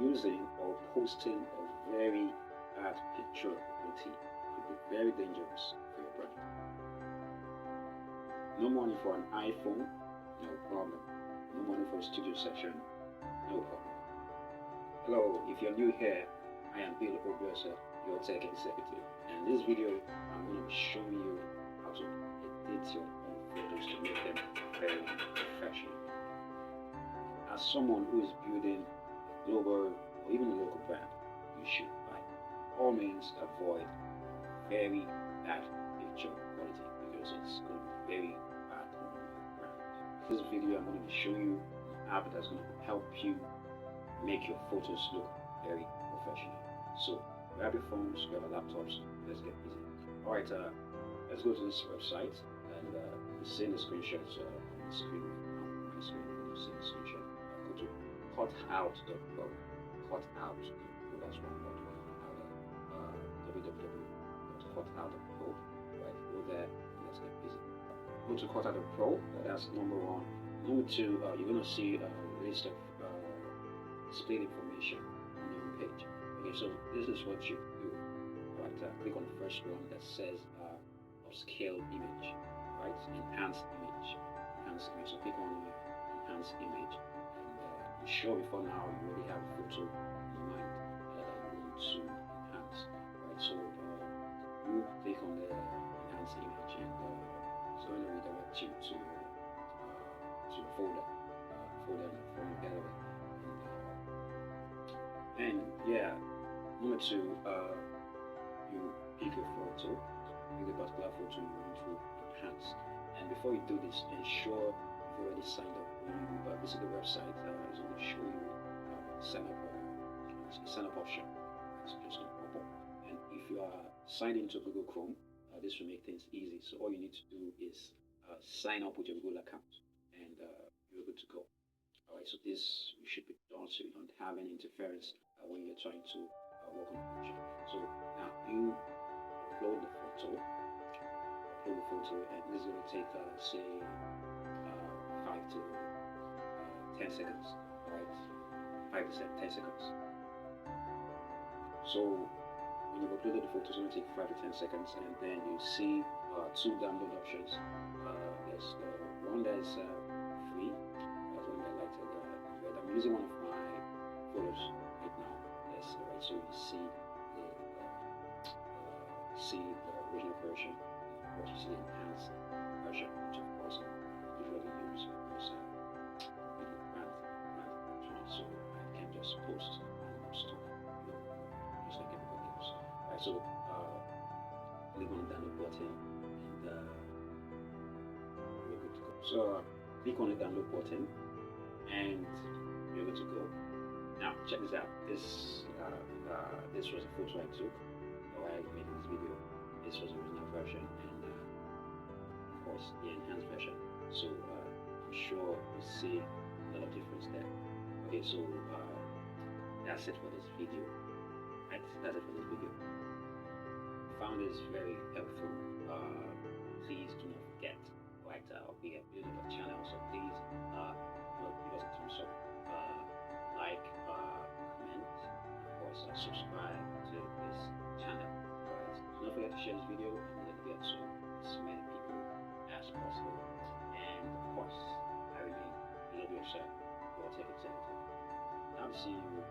using or posting a very bad picture quality could be very dangerous for your brand. No money for an iPhone, no problem. No money for a studio session, no problem. Hello, if you're new here, I am Obiosah, your tech executive. And in this video, I'm going to be showing you how to edit your own photos to make them very professional. As someone who is building a global or even a local brand, you should by all means avoid very bad picture quality because it's going to be very bad on your brand. In this video, I'm going to be showing you an app that's going to help you make your photos look very professional. So grab your phones, grab your laptops, let's get busy. Alright, let's go to this website and you're seeing the screenshots on the screen now. On my screen, you're seeing the screenshot. Go to cutout.pro. Cutout.pro, that's one word. www.cutout.pro. Right, go there and let's get busy. Go to cutout.pro, that's number one. Number two, you're going to see a list of display information on your page. Okay, so this is what you do. Right, click on the first one that says upscale image, right? Enhance image. So click on enhance image, and I'm sure before now you already have a photo in mind that you want to enhance, right? So you click on the enhance image, and it's going to redirect you to your folder in the phone gallery. And yeah, number two, you pick a photo, pick a particular photo you want to enhance. And before you do this, ensure you've already signed up. When you visit the website, it's going to show you sign up option. It's just going to pop up. And if you are signed into Google Chrome, this will make things easy. So all you need to do is sign up with your Google account, and you're good to go. Alright, so this should be done so you don't have any interference when you're trying to work on the project. So now you upload the photo, and this is going to take say 5 to 10 seconds. Alright, 5 to 10 seconds. So when you've uploaded the photo, it's going to take 5 to 10 seconds, and then you see two download options. There's the one that's free. That's one that I lighted red. I'm using one of my photos right now. Yes, right. So you see the original version. Of course, you see the enhanced version, which of course I usually use because video brand. So I can just post random stuff, just like everybody else. Right. So click on the download button, and we're good to go. So click on the download button, and you're good to go. Now check this out. This was a photo I took while making this video. This was the original version, and of course the enhanced version. So I'm sure you see a lot of difference there. Okay, so that's it for this video. Right, that's it for this video. Found this very helpful. Please do not forget. Right, we are building a channel, so please give us a thumbs up, like, comment, of course subscribe to this channel. Alright, do not forget to share this video and let it get to as many people as possible. And of course, I remain Obiosah, your tech executive. I'll see you